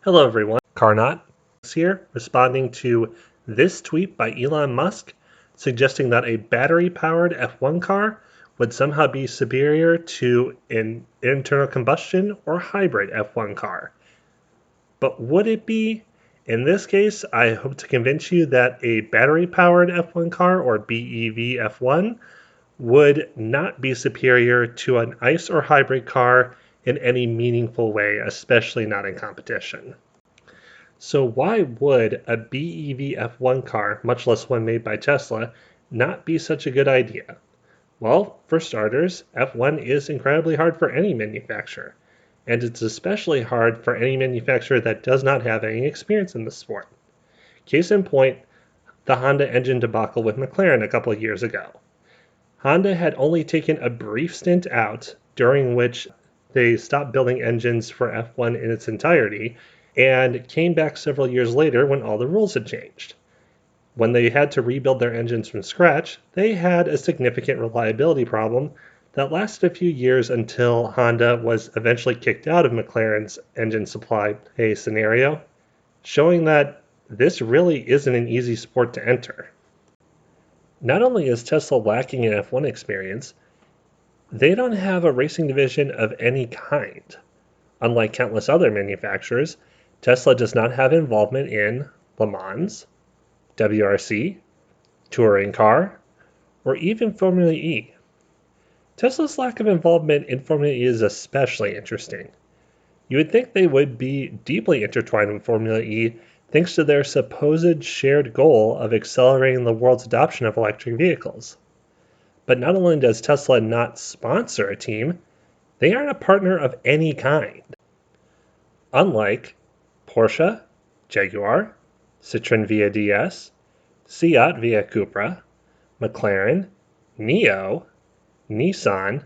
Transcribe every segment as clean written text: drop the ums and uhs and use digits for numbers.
Hello everyone, Car-naught here, responding to this tweet by Elon Musk suggesting that a battery-powered F1 car would somehow be superior to an internal combustion or hybrid F1 car. But would it be? In this case, I hope to convince you that a battery-powered F1 car, or BEV F1, would not be superior to an ICE or hybrid car in any meaningful way, especially not in competition. So why would a BEV F1 car, much less one made by Tesla, not be such a good idea? Well, for starters, F1 is incredibly hard for any manufacturer, and it's especially hard for any manufacturer that does not have any experience in the sport. Case in point, the Honda engine debacle with McLaren a couple of years ago. Honda had only taken a brief stint out, during which they stopped building engines for F1 in its entirety, and came back several years later when all the rules had changed. When they had to rebuild their engines from scratch, they had a significant reliability problem that lasted a few years until Honda was eventually kicked out of McLaren's engine supply pay scenario, showing that this really isn't an easy sport to enter. Not only is Tesla lacking in F1 experience, they don't have a racing division of any kind. Unlike countless other manufacturers, Tesla does not have involvement in Le Mans, WRC, touring car, or even Formula E. Tesla's lack of involvement in Formula E is especially interesting. You would think they would be deeply intertwined with Formula E thanks to their supposed shared goal of accelerating the world's adoption of electric vehicles. But not only does Tesla not sponsor a team, they aren't a partner of any kind. Unlike Porsche, Jaguar, Citroën via DS, Seat via Cupra, McLaren, NIO, Nissan,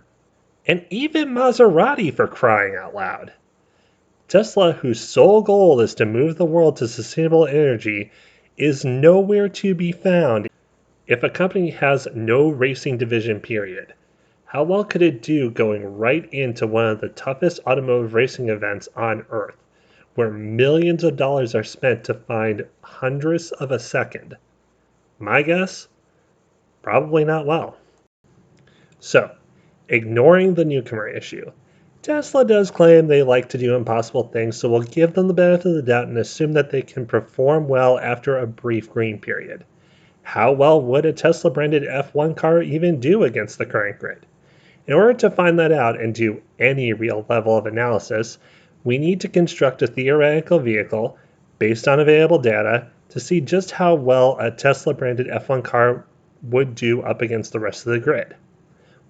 and even Maserati, for crying out loud. Tesla, whose sole goal is to move the world to sustainable energy, is nowhere to be found. If a company has no racing division, period, how well could it do going right into one of the toughest automotive racing events on Earth, where millions of dollars are spent to find hundredths of a second? My guess? Probably not well. So, ignoring the newcomer issue, Tesla does claim they like to do impossible things, so we'll give them the benefit of the doubt and assume that they can perform well after a brief green period. How well would a Tesla branded F1 car even do against the current grid? In order to find that out and do any real level of analysis, we need to construct a theoretical vehicle based on available data to see just how well a Tesla branded F1 car would do up against the rest of the grid.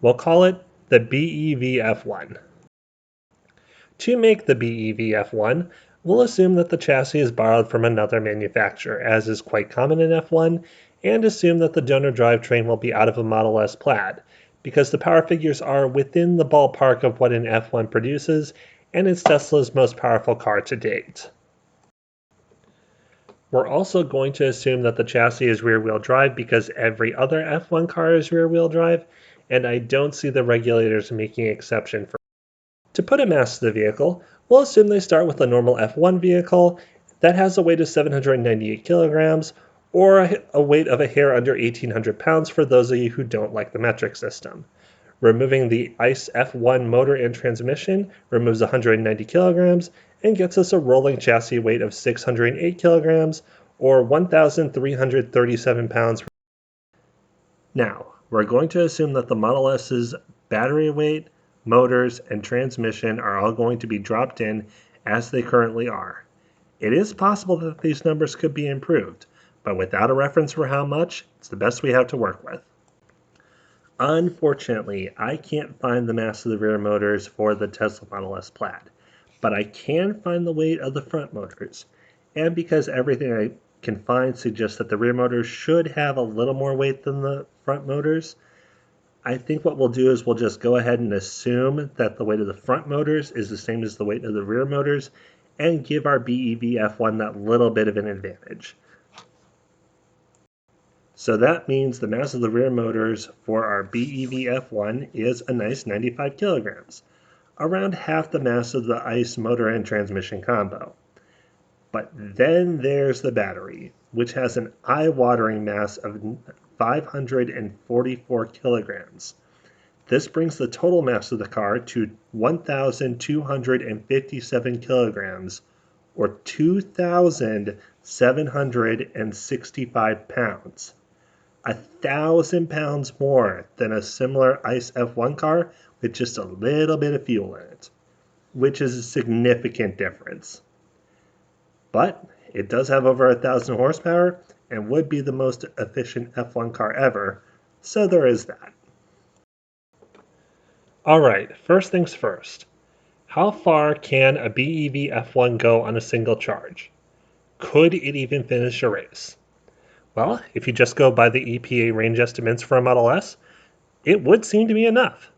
We'll call it the BEV F1. To make the BEV F1, we'll assume that the chassis is borrowed from another manufacturer, as is quite common in F1, and assume that the donor drivetrain will be out of a Model S Plaid, because the power figures are within the ballpark of what an F1 produces, and it's Tesla's most powerful car to date. We're also going to assume that the chassis is rear-wheel drive because every other F1 car is rear-wheel drive, and I don't see the regulators making exception for. To put a mass to the vehicle, we'll assume they start with a normal F1 vehicle that has a weight of 798 kilograms, or a weight of a hair under 1,800 pounds for those of you who don't like the metric system. Removing the ICE F1 motor and transmission removes 190 kilograms and gets us a rolling chassis weight of 608 kilograms, or 1,337 pounds. Now, we're going to assume that the Model S's battery weight, motors, and transmission are all going to be dropped in as they currently are. It is possible that these numbers could be improved, but without a reference for how much, it's the best we have to work with. Unfortunately, I can't find the mass of the rear motors for the Tesla Model S Plaid, but I can find the weight of the front motors, and because everything I can find suggests that the rear motors should have a little more weight than the front motors, I think what we'll do is we'll just go ahead and assume that the weight of the front motors is the same as the weight of the rear motors and give our BEV F1 that little bit of an advantage. So that means the mass of the rear motors for our BEV F1 is a nice 95 kilograms, around half the mass of the ICE motor and transmission combo. But then there's the battery, which has an eye-watering mass of 544 kilograms. This brings the total mass of the car to 1,257 kilograms, or 2,765 pounds. 1,000 pounds more than a similar ICE F1 car with just a little bit of fuel in it, which is a significant difference. But it does have over 1,000 horsepower and would be the most efficient F1 car ever, so there is that. Alright, first things first. How far can a BEV F1 go on a single charge? Could it even finish a race? Well, if you just go by the EPA range estimates for a Model S, it would seem to be enough.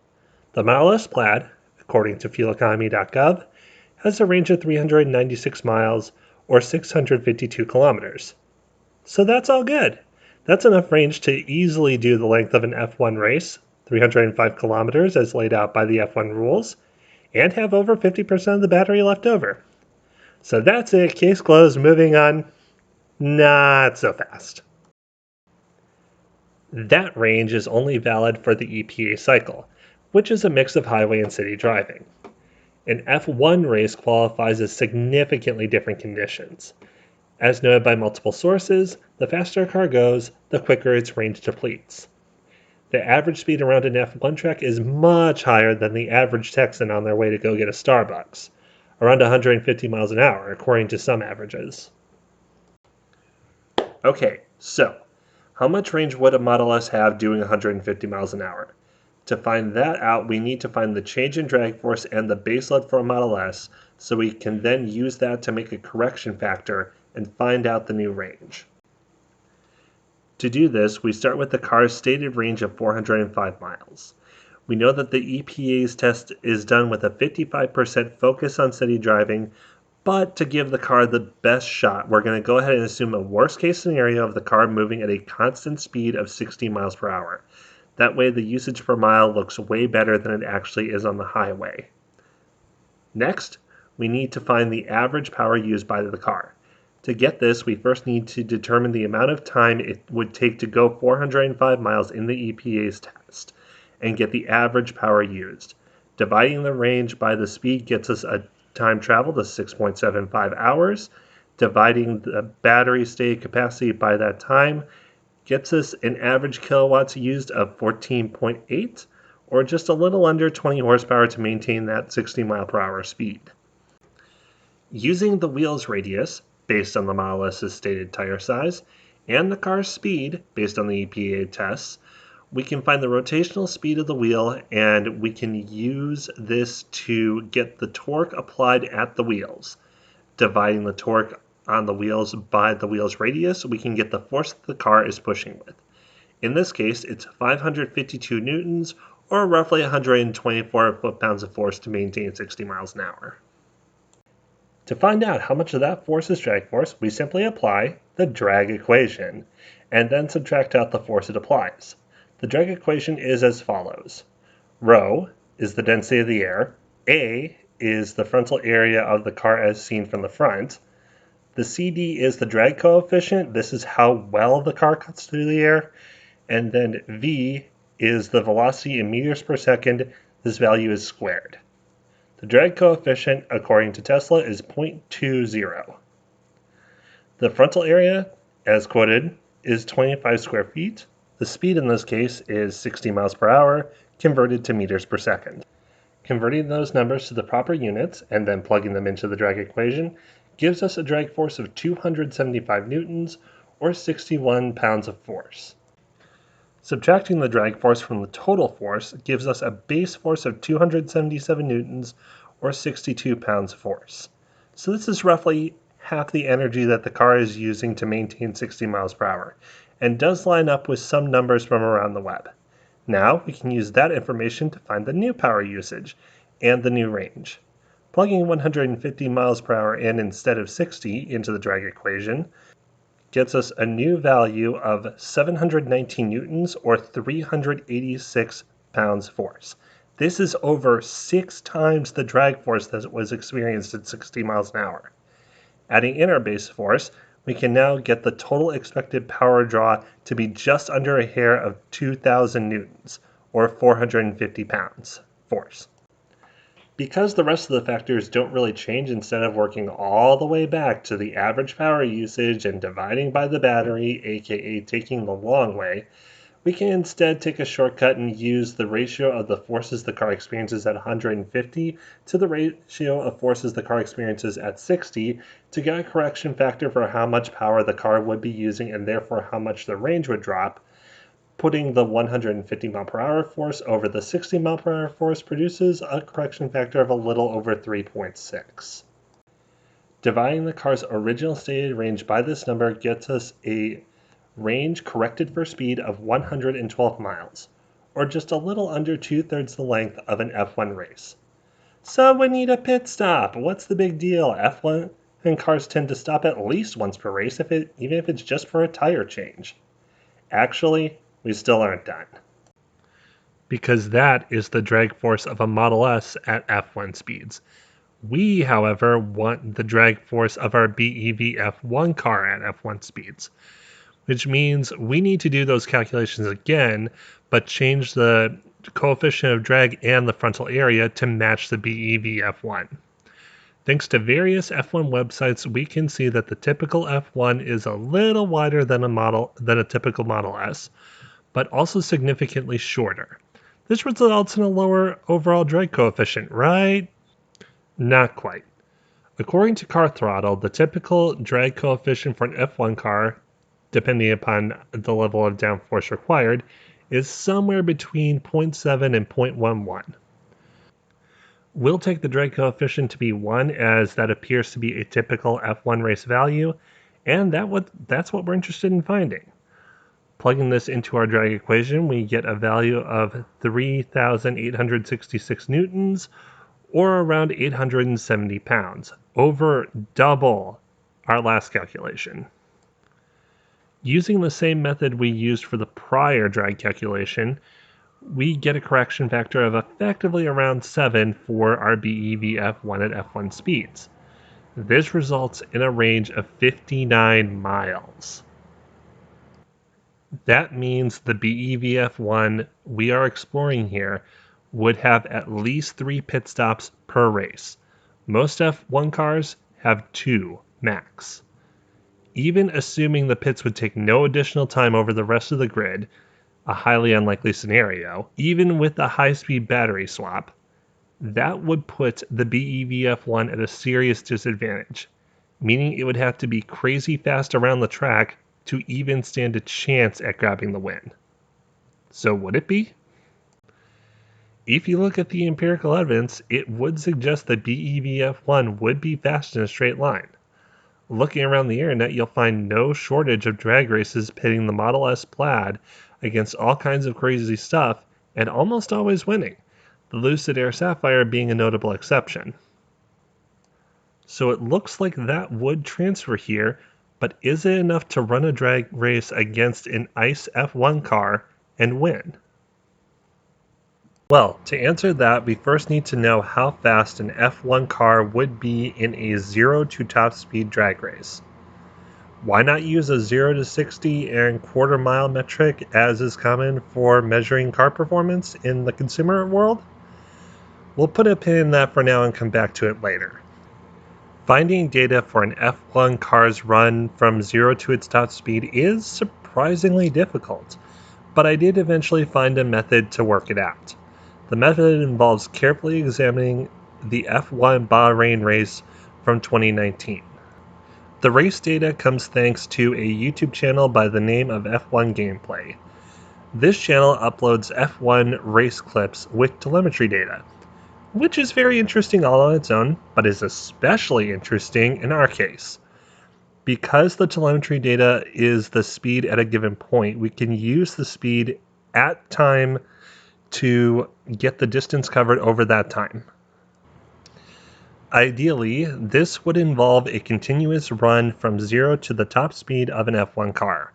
The Model S Plaid, according to Economy.got, has a range of 396 miles or 652 kilometers. So that's all good. That's enough range to easily do the length of an F1 race, 305 kilometers as laid out by the F1 rules, and have over 50% of the battery left over. So that's it, case closed, moving on. Not so fast. That range is only valid for the EPA cycle, which is a mix of highway and city driving. An F1 race qualifies as significantly different conditions. As noted by multiple sources, the faster a car goes, the quicker its range depletes. The average speed around an F1 track is much higher than the average Texan on their way to go get a Starbucks, around 150 miles an hour, according to some averages. Okay, so how much range would a Model S have doing 150 miles an hour? To find that out, we need to find the change in drag force and the base load for a Model S, so we can then use that to make a correction factor and find out the new range. To do this, we start with the car's stated range of 405 miles. We know that the EPA's test is done with a 55% focus on city driving, but to give the car the best shot, we're going to go ahead and assume a worst case scenario of the car moving at a constant speed of 60 miles per hour. That way the usage per mile looks way better than it actually is on the highway. Next, we need to find the average power used by the car. To get this, we first need to determine the amount of time it would take to go 405 miles in the EPA's test and get the average power used. Dividing the range by the speed gets us a time traveled of 6.75 hours. Dividing the battery stated capacity by that time gets us an average kilowatts used of 14.8, or just a little under 20 horsepower to maintain that 60 mile per hour speed. Using the wheel's radius, based on the Model S's stated tire size, and the car's speed, based on the EPA tests, we can find the rotational speed of the wheel, and we can use this to get the torque applied at the wheels. Dividing the torque on the wheels by the wheel's radius, we can get the force that the car is pushing with. In this case, it's 552 newtons, or roughly 124 foot-pounds of force to maintain 60 miles an hour. To find out how much of that force is drag force, we simply apply the drag equation, and then subtract out the force it applies. The drag equation is as follows. Rho is the density of the air, A is the frontal area of the car as seen from the front, the CD is the drag coefficient, this is how well the car cuts through the air, and then V is the velocity in meters per second, this value is squared. The drag coefficient, according to Tesla, is 0.20. The frontal area, as quoted, is 25 square feet. The speed in this case is 60 miles per hour, converted to meters per second. Converting those numbers to the proper units and then plugging them into the drag equation gives us a drag force of 275 newtons, or 61 pounds of force. Subtracting the drag force from the total force gives us a base force of 277 newtons, or 62 pounds of force. So this is roughly half the energy that the car is using to maintain 60 miles per hour, and does line up with some numbers from around the web. Now we can use that information to find the new power usage and the new range. Plugging 150 miles per hour in instead of 60 into the drag equation gets us a new value of 719 newtons, or 386 pounds force. This is over 6 times the drag force that was experienced at 60 miles an hour. Adding in our base force, we can now get the total expected power draw to be just under a hair of 2,000 newtons, or 450 pounds, force. Because the rest of the factors don't really change, instead of working all the way back to the average power usage and dividing by the battery, aka taking the long way, we can instead take a shortcut and use the ratio of the forces the car experiences at 150 to the ratio of forces the car experiences at 60 to get a correction factor for how much power the car would be using and therefore how much the range would drop. Putting the 150 mile per hour force over the 60 mile per hour force produces a correction factor of a little over 3.6. Dividing the car's original stated range by this number gets us a range corrected for speed of 112 miles, or just a little under 2/3 the length of an F1 race. So we need a pit stop. What's the big deal? F1 and cars tend to stop at least once per race, even if it's just for a tire change. Actually, we still aren't done. Because that is the drag force of a Model S at F1 speeds. We, however, want the drag force of our BEV F1 car at F1 speeds, which means we need to do those calculations again, but change the coefficient of drag and the frontal area to match the BEV F1. Thanks to various F1 websites, we can see that the typical F1 is a little wider than a typical Model S, but also significantly shorter. This results in a lower overall drag coefficient, right? Not quite. According to Car-naught, the typical drag coefficient for an F1 car, depending upon the level of downforce required, is somewhere between 0.7 and 0.11. We'll take the drag coefficient to be 1 as that appears to be a typical F1 race value, and that's what we're interested in finding. Plugging this into our drag equation, we get a value of 3,866 newtons, or around 870 pounds, over double our last calculation. Using the same method we used for the prior drag calculation, we get a correction factor of effectively around 7 for our BEV F1 at F1 speeds. This results in a range of 59 miles. That means the BEV F1 we are exploring here would have at least 3 pit stops per race. Most F1 cars have 2 max. Even assuming the pits would take no additional time over the rest of the grid, a highly unlikely scenario, even with a high-speed battery swap, that would put the BEV F1 at a serious disadvantage, meaning it would have to be crazy fast around the track to even stand a chance at grabbing the win. So would it be? If you look at the empirical evidence, it would suggest that BEV F1 would be fast in a straight line. Looking around the internet, you'll find no shortage of drag races pitting the Model S Plaid against all kinds of crazy stuff, and almost always winning, the Lucid Air Sapphire being a notable exception. So it looks like that would transfer here, but is it enough to run a drag race against an ICE F1 car and win? Well, to answer that, we first need to know how fast an F1 car would be in a 0 to top speed drag race. Why not use a 0 to 60 and quarter mile metric as is common for measuring car performance in the consumer world? We'll put a pin in that for now and come back to it later. Finding data for an F1 car's run from 0 to its top speed is surprisingly difficult, but I did eventually find a method to work it out. The method involves carefully examining the F1 Bahrain race from 2019. The race data comes thanks to a YouTube channel by the name of F1 Gameplay. This channel uploads F1 race clips with telemetry data, which is very interesting all on its own, but is especially interesting in our case. Because the telemetry data is the speed at a given point, we can use the speed at time to get the distance covered over that time. Ideally, this would involve a continuous run from 0 to the top speed of an F1 car.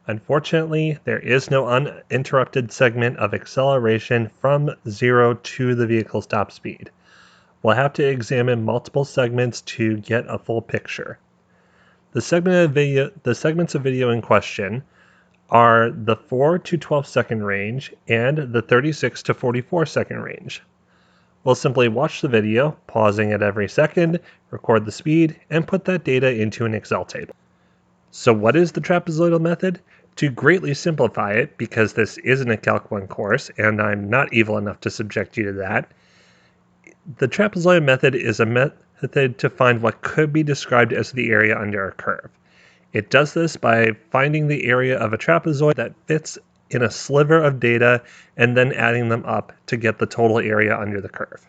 Unfortunately, there is no uninterrupted segment of acceleration from 0 to the vehicle's top speed. We'll have to examine multiple segments to get a full picture. The segments of video in question are the 4 to 12 second range and the 36 to 44 second range. We'll simply watch the video, pausing at every second, record the speed, and put that data into an Excel table. So what is the trapezoidal method? To greatly simplify it, because this isn't a Calc 1 course, and I'm not evil enough to subject you to that, the trapezoidal method is a method to find what could be described as the area under a curve. It does this by finding the area of a trapezoid that fits in a sliver of data and then adding them up to get the total area under the curve.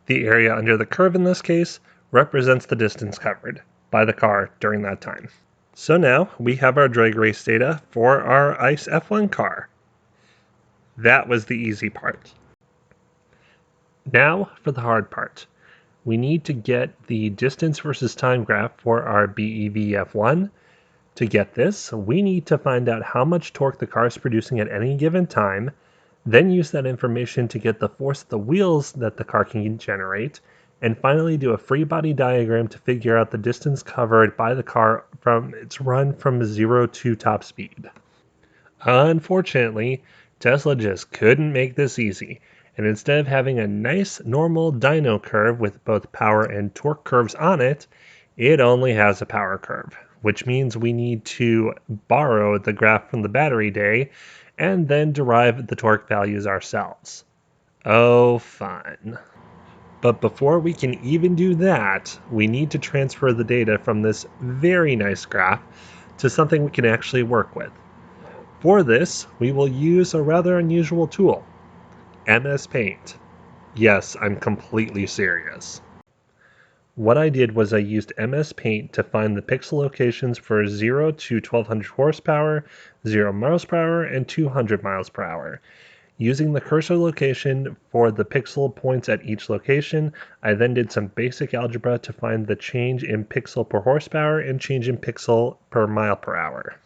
The area under the curve in this case represents the distance covered by the car during that time. So now we have our drag race data for our ICE F1 car. That was the easy part. Now for the hard part. We need to get the distance versus time graph for our BEV F1. To get this, we need to find out how much torque the car is producing at any given time, then use that information to get the force of the wheels that the car can generate, and finally do a free body diagram to figure out the distance covered by the car from its run from 0 to top speed. Unfortunately, Tesla just couldn't make this easy, and instead of having a nice normal dyno curve with both power and torque curves on it, it only has a power curve, which means we need to borrow the graph from the battery day and then derive the torque values ourselves. Oh, fun. But before we can even do that, we need to transfer the data from this very nice graph to something we can actually work with. For this, we will use a rather unusual tool, MS Paint. Yes, I'm completely serious. What I did was I used MS Paint to find the pixel locations for 0 to 1200 horsepower, 0 miles per hour, and 200 miles per hour. Using the cursor location for the pixel points at each location, I then did some basic algebra to find the change in pixel per horsepower and change in pixel per mile per hour.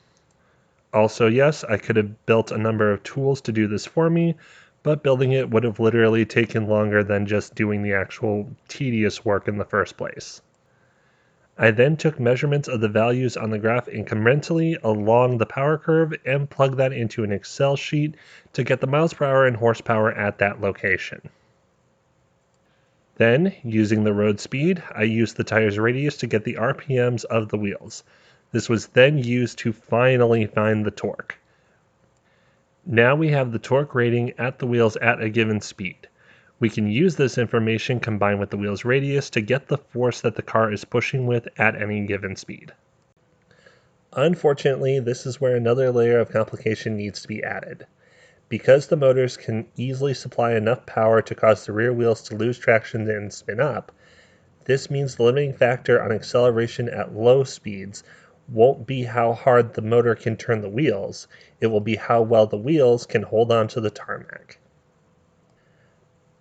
Also, yes, I could have built a number of tools to do this for me, but building it would have literally taken longer than just doing the actual tedious work in the first place. I then took measurements of the values on the graph incrementally along the power curve and plugged that into an Excel sheet to get the miles per hour and horsepower at that location. Then, using the road speed, I used the tire's radius to get the RPMs of the wheels. This was then used to finally find the torque. Now we have the torque rating at the wheels at a given speed. We can use this information combined with the wheel's radius to get the force that the car is pushing with at any given speed. Unfortunately, this is where another layer of complication needs to be added. Because the motors can easily supply enough power to cause the rear wheels to lose traction and spin up, this means the limiting factor on acceleration at low speeds won't be how hard the motor can turn the wheels, it will be how well the wheels can hold on to the tarmac.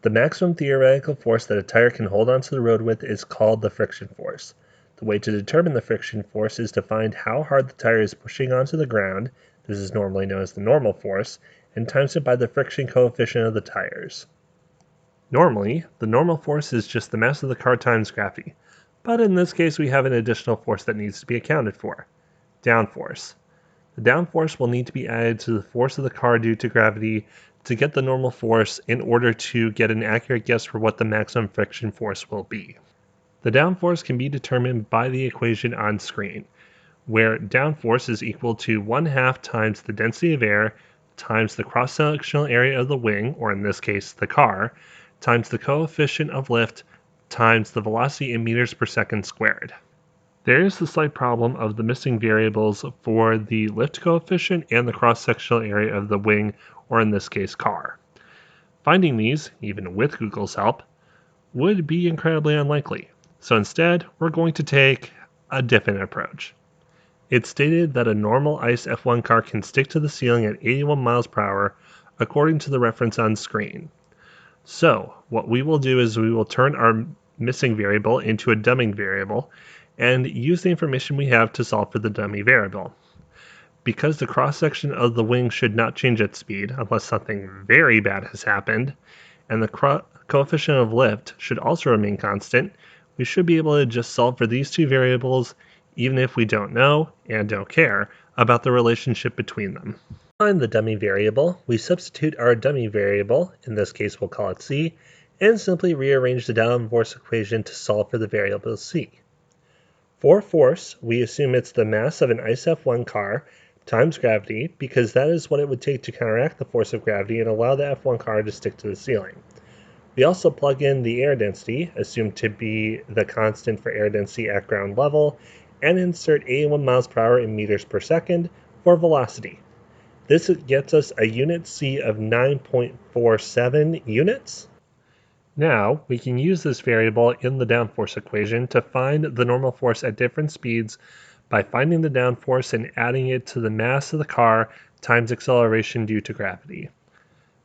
The maximum theoretical force that a tire can hold onto the road with is called the friction force. The way to determine the friction force is to find how hard the tire is pushing onto the ground, this is normally known as the normal force, and times it by the friction coefficient of the tires. Normally, the normal force is just the mass of the car times gravity, but in this case we have an additional force that needs to be accounted for, downforce. The downforce will need to be added to the force of the car due to gravity to get the normal force in order to get an accurate guess for what the maximum friction force will be. The downforce can be determined by the equation on screen, where downforce is equal to 1/2 times the density of air times the cross-sectional area of the wing, or in this case the car, times the coefficient of lift times the velocity in meters per second squared. There is the slight problem of the missing variables for the lift coefficient and the cross-sectional area of the wing, or in this case car. Finding these, even with Google's help, would be incredibly unlikely. So instead, we're going to take a different approach. It's stated that a normal ICE F1 car can stick to the ceiling at 81 miles per hour according to the reference on screen. So what we will do is we will turn our missing variable into a dummy variable and use the information we have to solve for the dummy variable. Because the cross-section of the wing should not change at speed unless something very bad has happened, and the coefficient of lift should also remain constant, we should be able to just solve for these two variables even if we don't know and don't care about the relationship between them. To find the dummy variable, we substitute our dummy variable, in this case we'll call it c, and simply rearrange the downforce equation to solve for the variable c. For force, we assume it's the mass of an ICE F1 car times gravity, because that is what it would take to counteract the force of gravity and allow the F1 car to stick to the ceiling. We also plug in the air density, assumed to be the constant for air density at ground level, and insert 81 miles per hour in meters per second for velocity. This gets us a unit C of 9.47 units. Now, we can use this variable in the downforce equation to find the normal force at different speeds by finding the downforce and adding it to the mass of the car times acceleration due to gravity.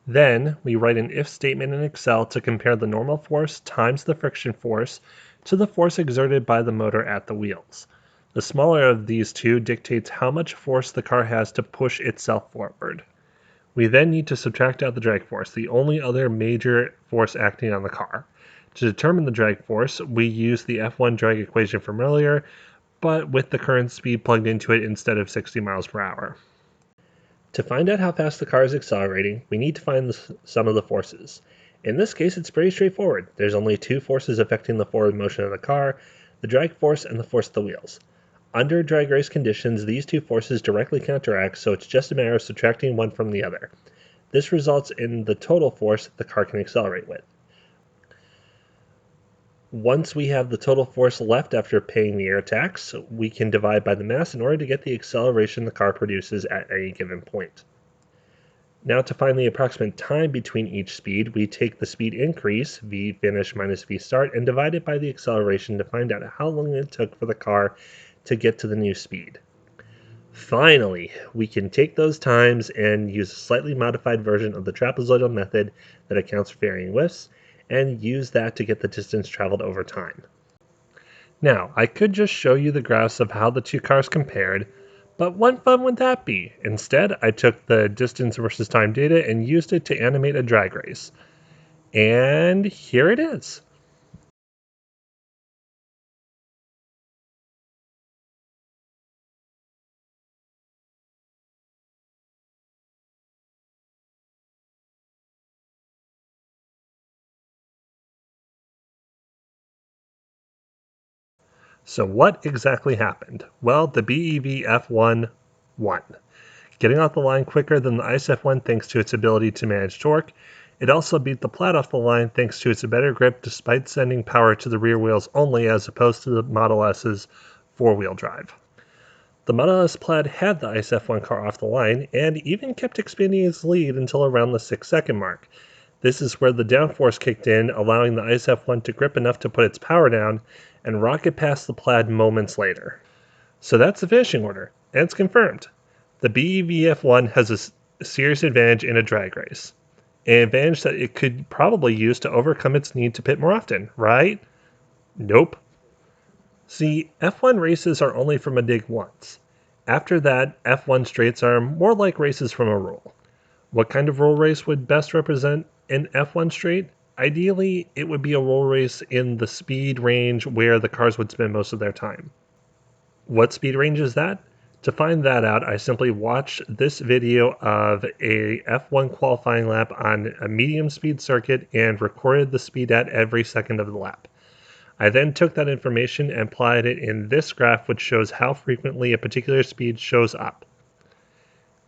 Then, we write an if statement in Excel to compare the normal force times the friction force to the force exerted by the motor at the wheels. The smaller of these two dictates how much force the car has to push itself forward. We then need to subtract out the drag force, the only other major force acting on the car. To determine the drag force, we use the F1 drag equation from earlier, but with the current speed plugged into it instead of 60 miles per hour. To find out how fast the car is accelerating, we need to find the sum of the forces. In this case, it's pretty straightforward. There's only two forces affecting the forward motion of the car, the drag force and the force of the wheels. Under drag race conditions, these two forces directly counteract, so it's just a matter of subtracting one from the other. This results in the total force the car can accelerate with. Once we have the total force left after paying the air tax, we can divide by the mass in order to get the acceleration the car produces at any given point. Now, to find the approximate time between each speed, we take the speed increase, v finish minus v start, and divide it by the acceleration to find out how long it took for the car to get to the new speed. Finally, we can take those times and use a slightly modified version of the trapezoidal method that accounts for varying lifts, and use that to get the distance traveled over time. Now, I could just show you the graphs of how the two cars compared, but what fun would that be? Instead, I took the distance versus time data and used it to animate a drag race. And here it is. So what exactly happened? Well, the BEV F1 won. Getting off the line quicker than the ICE F1 thanks to its ability to manage torque. It also beat the Plaid off the line thanks to its better grip despite sending power to the rear wheels only as opposed to the Model S's four-wheel drive. The Model S Plaid had the ICE F1 car off the line and even kept expanding its lead until around the 6-second mark. This is where the downforce kicked in, allowing the ICE F1 to grip enough to put its power down and rocket past the Plaid moments later. So that's the finishing order, and it's confirmed. The BEV F1 has a serious advantage in a drag race, an advantage that it could probably use to overcome its need to pit more often, right? Nope. See, F1 races are only from a dig once. After that, F1 straights are more like races from a rule. What kind of roll race would best represent an F1 straight? Ideally, it would be a roll race in the speed range where the cars would spend most of their time. What speed range is that? To find that out, I simply watched this video of a F1 qualifying lap on a medium speed circuit and recorded the speed at every second of the lap. I then took that information and applied it in this graph, which shows how frequently a particular speed shows up.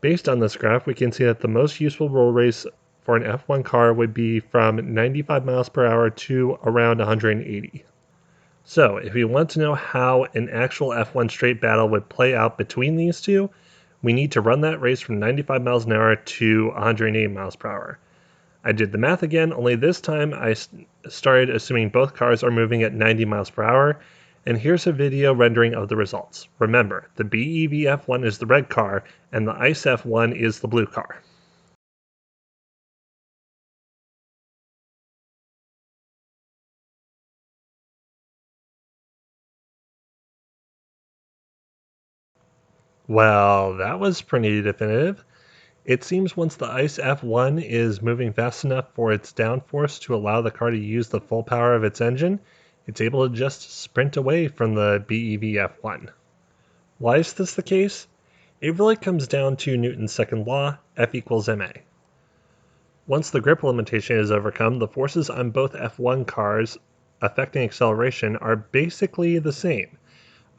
Based on this graph, we can see that the most useful roll race for an F1 car would be from 95 miles per hour to around 180. So, if we want to know how an actual F1 straight battle would play out between these two, we need to run that race from 95 miles an hour to 180 miles per hour. I did the math again, only this time I started assuming both cars are moving at 90 miles per hour, and here's a video rendering of the results. Remember, the BEV F1 is the red car, and the ICE F1 is the blue car. Well, that was pretty definitive. It seems once the ICE F1 is moving fast enough for its downforce to allow the car to use the full power of its engine, it's able to just sprint away from the BEV F1. Why is this the case? It really comes down to Newton's second law, F equals ma. Once the grip limitation is overcome, the forces on both F1 cars affecting acceleration are basically the same,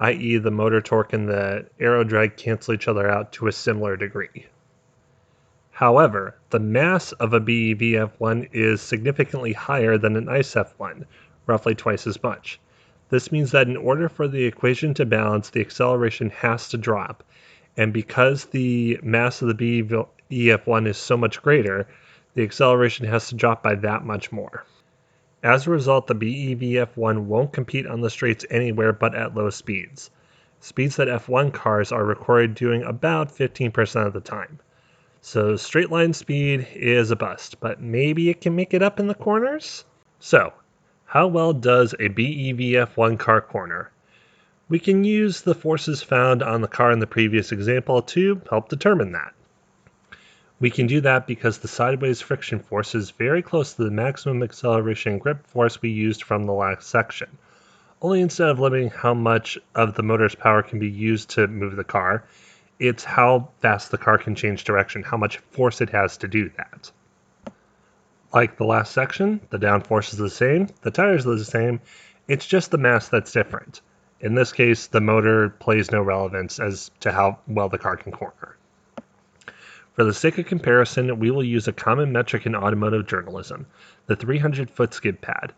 i.e. the motor torque and the aero drag cancel each other out to a similar degree. However, the mass of a BEV F1 is significantly higher than an ICE F1, roughly twice as much. This means that in order for the equation to balance, the acceleration has to drop, and because the mass of the BEV F1 is so much greater, the acceleration has to drop by that much more. As a result, the BEV F1 won't compete on the straights anywhere but at low speeds. Speeds that F1 cars are recorded doing about 15% of the time. So straight line speed is a bust, but maybe it can make it up in the corners? So, how well does a BEV F1 car corner? We can use the forces found on the car in the previous example to help determine that. We can do that because the sideways friction force is very close to the maximum acceleration grip force we used from the last section. Only instead of limiting how much of the motor's power can be used to move the car, it's how fast the car can change direction, how much force it has to do that. Like the last section, the downforce is the same, the tires are the same, it's just the mass that's different. In this case, the motor plays no relevance as to how well the car can corner. For the sake of comparison, we will use a common metric in automotive journalism, the 300-foot skid pad.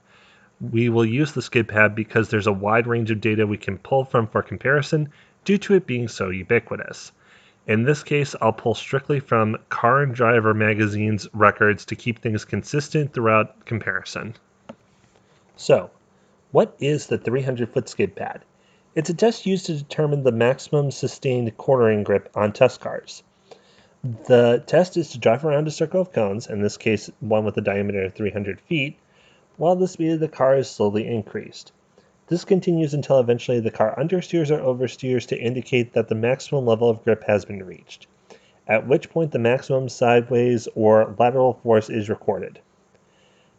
We will use the skid pad because there's a wide range of data we can pull from for comparison due to it being so ubiquitous. In this case, I'll pull strictly from Car and Driver magazine's records to keep things consistent throughout comparison. So, what is the 300-foot skid pad? It's a test used to determine the maximum sustained cornering grip on test cars. The test is to drive around a circle of cones, in this case one with a diameter of 300 feet, while the speed of the car is slowly increased. This continues until eventually the car understeers or oversteers to indicate that the maximum level of grip has been reached, at which point the maximum sideways or lateral force is recorded.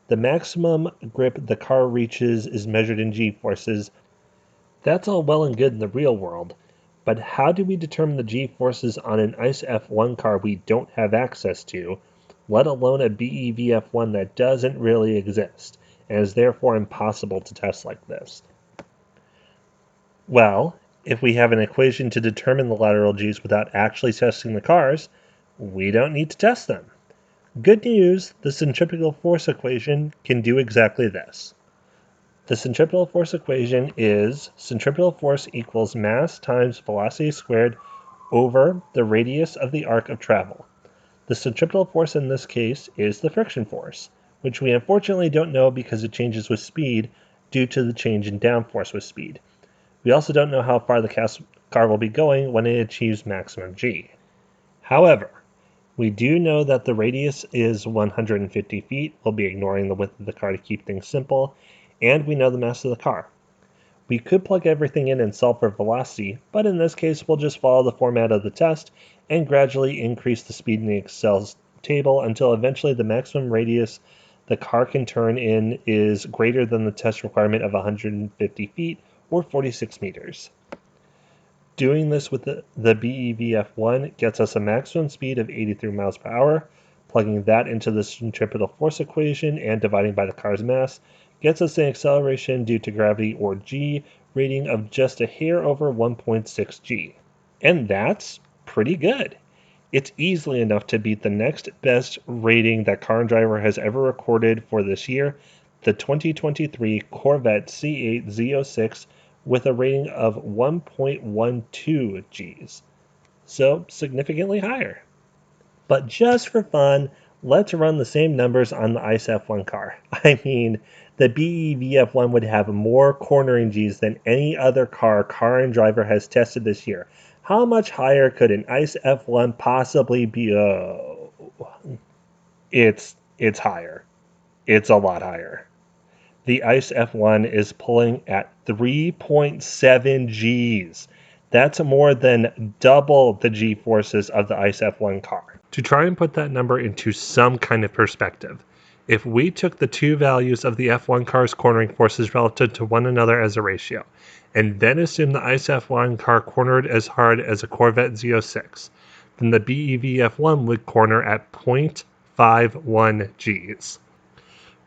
The maximum grip the car reaches is measured in g-forces. That's all well and good in the real world, but how do we determine the g-forces on an ICE F1 car we don't have access to, let alone a BEV F1 that doesn't really exist, and is therefore impossible to test like this? Well, if we have an equation to determine the lateral G's without actually testing the cars, we don't need to test them. Good news, the centripetal force equation can do exactly this. The centripetal force equation is centripetal force equals mass times velocity squared over the radius of the arc of travel. The centripetal force in this case is the friction force, which we unfortunately don't know because it changes with speed due to the change in downforce with speed. We also don't know how far the car will be going when it achieves maximum G. However, we do know that the radius is 150 feet. We'll be ignoring the width of the car to keep things simple. And we know the mass of the car. We could plug everything in and solve for velocity, but in this case we'll just follow the format of the test and gradually increase the speed in the Excel table until eventually the maximum radius the car can turn in is greater than the test requirement of 150 feet or 46 meters. Doing this with the BEV F1 gets us a maximum speed of 83 miles per hour. Plugging that into the centripetal force equation and dividing by the car's mass gets us an acceleration due to gravity, or G, rating of just a hair over 1.6 G. And that's pretty good. It's easily enough to beat the next best rating that Car and Driver has ever recorded for this year, the 2023 Corvette C8 Z06 with a rating of 1.12 Gs. So significantly higher. But just for fun, let's run the same numbers on the ICE F1 car. I mean, the BEV F1 would have more cornering Gs than any other car Car and Driver has tested this year. How much higher could an ICE F1 possibly be? It's higher. It's a lot higher. The ICE F1 is pulling at 3.7 Gs. That's more than double the G-forces of the ICE F1 car. To try and put that number into some kind of perspective, if we took the two values of the F1 car's cornering forces relative to one another as a ratio, and then assume the ICE F1 car cornered as hard as a Corvette Z06, then the BEV F1 would corner at 0.51 Gs.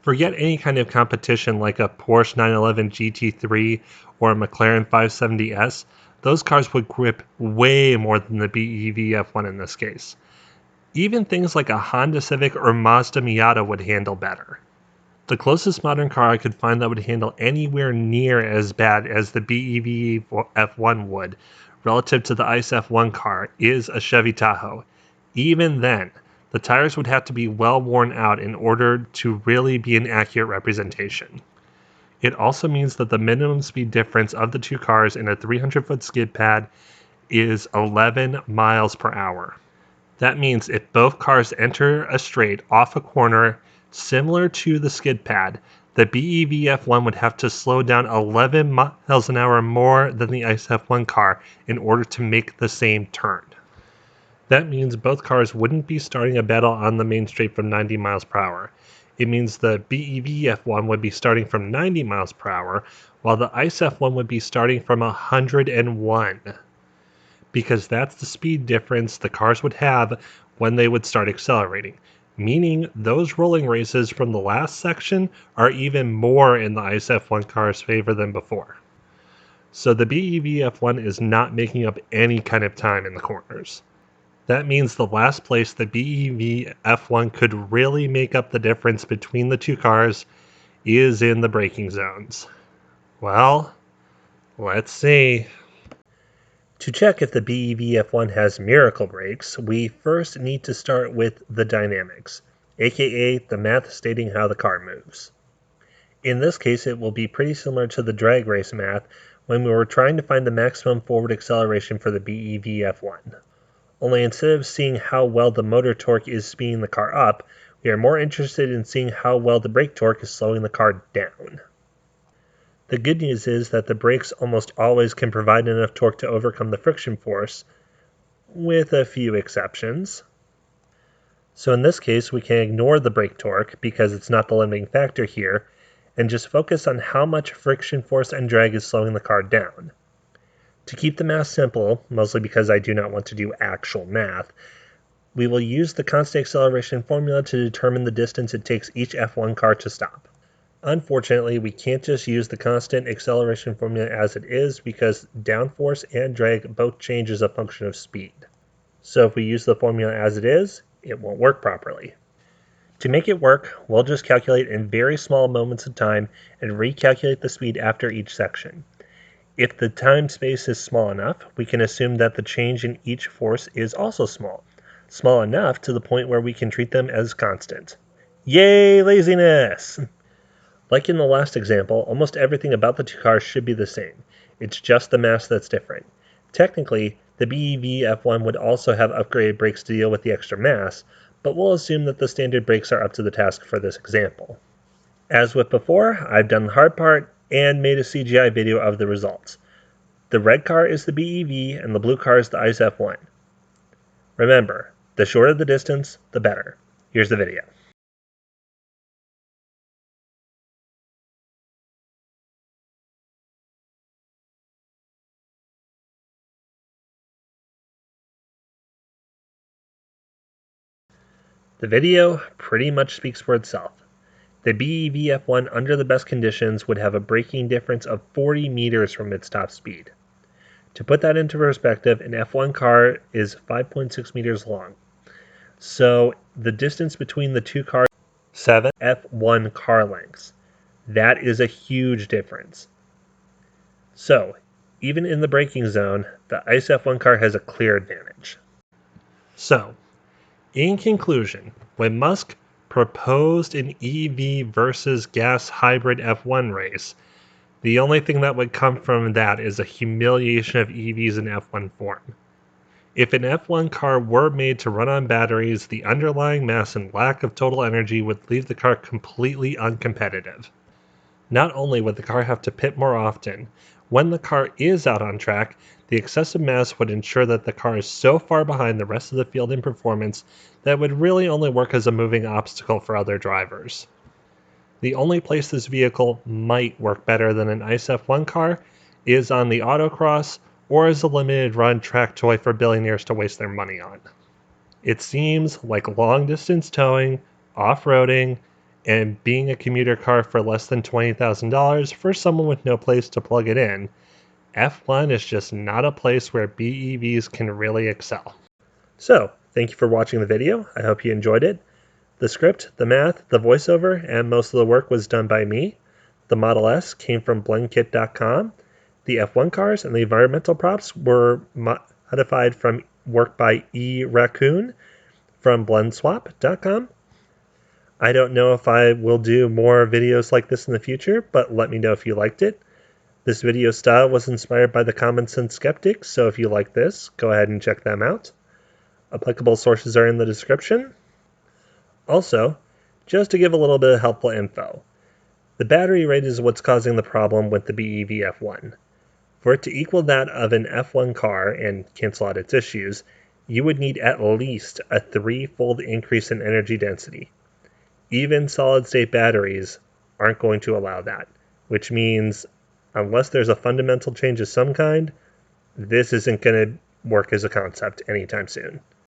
Forget any kind of competition like a Porsche 911 GT3 or a McLaren 570S. Those cars would grip way more than the BEV F1 in this case. Even things like a Honda Civic or Mazda Miata would handle better. The closest modern car I could find that would handle anywhere near as bad as the BEV F1 would, relative to the ICE F1 car, is a Chevy Tahoe. Even then, the tires would have to be well worn out in order to really be an accurate representation. It also means that the minimum speed difference of the two cars in a 300-foot skid pad is 11 miles per hour. That means if both cars enter a straight off a corner similar to the skid pad, the BEV F1 would have to slow down 11 miles an hour more than the ICE F1 car in order to make the same turn. That means both cars wouldn't be starting a battle on the main straight from 90 miles per hour. It means the BEV F1 would be starting from 90 miles per hour, while the ICE F1 would be starting from 101. Because that's the speed difference the cars would have when they would start accelerating, meaning those rolling races from the last section are even more in the ICE F1 car's favor than before. So the BEV F1 is not making up any kind of time in the corners. That means the last place the BEV F1 could really make up the difference between the two cars is in the braking zones. Well, let's see. To check if the BEV F1 has miracle brakes, we first need to start with the dynamics, aka the math stating how the car moves. In this case, it will be pretty similar to the drag race math when we were trying to find the maximum forward acceleration for the BEV F1. Only instead of seeing how well the motor torque is speeding the car up, we are more interested in seeing how well the brake torque is slowing the car down. The good news is that the brakes almost always can provide enough torque to overcome the friction force, with a few exceptions. So in this case, we can ignore the brake torque because it's not the limiting factor here, and just focus on how much friction force and drag is slowing the car down. To keep the math simple, mostly because I do not want to do actual math, we will use the constant acceleration formula to determine the distance it takes each F1 car to stop. Unfortunately, we can't just use the constant acceleration formula as it is because downforce and drag both change as a function of speed. So if we use the formula as it is, it won't work properly. To make it work, we'll just calculate in very small moments of time and recalculate the speed after each section. If the time space is small enough, we can assume that the change in each force is also small enough to the point where we can treat them as constant. Yay, laziness! Like in the last example, almost everything about the two cars should be the same. It's just the mass that's different. Technically, the BEV F1 would also have upgraded brakes to deal with the extra mass, but we'll assume that the standard brakes are up to the task for this example. As with before, I've done the hard part and made a CGI video of the results. The red car is the BEV and the blue car is the ICE F1. Remember, the shorter the distance, the better. Here's the video. The video pretty much speaks for itself. The BEV F1 under the best conditions would have a braking difference of 40 meters from its top speed. To put that into perspective, an F1 car is 5.6 meters long. So the distance between the two cars is 7 F1 car lengths. That is a huge difference. So, even in the braking zone, the ICE F1 car has a clear advantage. So, in conclusion, when Musk proposed an EV versus gas hybrid F1 race, the only thing that would come from that is a humiliation of EVs in F1 form. If an F1 car were made to run on batteries, the underlying mass and lack of total energy would leave the car completely uncompetitive. Not only would the car have to pit more often, when the car is out on track, the excessive mass would ensure that the car is so far behind the rest of the field in performance that it would really only work as a moving obstacle for other drivers. The only place this vehicle might work better than an ICE F1 car is on the autocross or as a limited run track toy for billionaires to waste their money on. It seems like long distance towing, off roading, and being a commuter car for less than $20,000 for someone with no place to plug it in, F1 is just not a place where BEVs can really excel. So, thank you for watching the video. I hope you enjoyed it. The script, the math, the voiceover, and most of the work was done by me. The Model S came from blendkit.com. The F1 cars and the environmental props were modified from work by eRaccoon from blendswap.com. I don't know if I will do more videos like this in the future, but let me know if you liked it. This video style was inspired by the Common Sense Skeptics, so if you like this, go ahead and check them out. Applicable sources are in the description. Also, just to give a little bit of helpful info, the battery rate is what's causing the problem with the BEV F1. For it to equal that of an F1 car and cancel out its issues, you would need at least a 3-fold increase in energy density. Even solid-state batteries aren't going to allow that, which means unless there's a fundamental change of some kind, this isn't going to work as a concept anytime soon.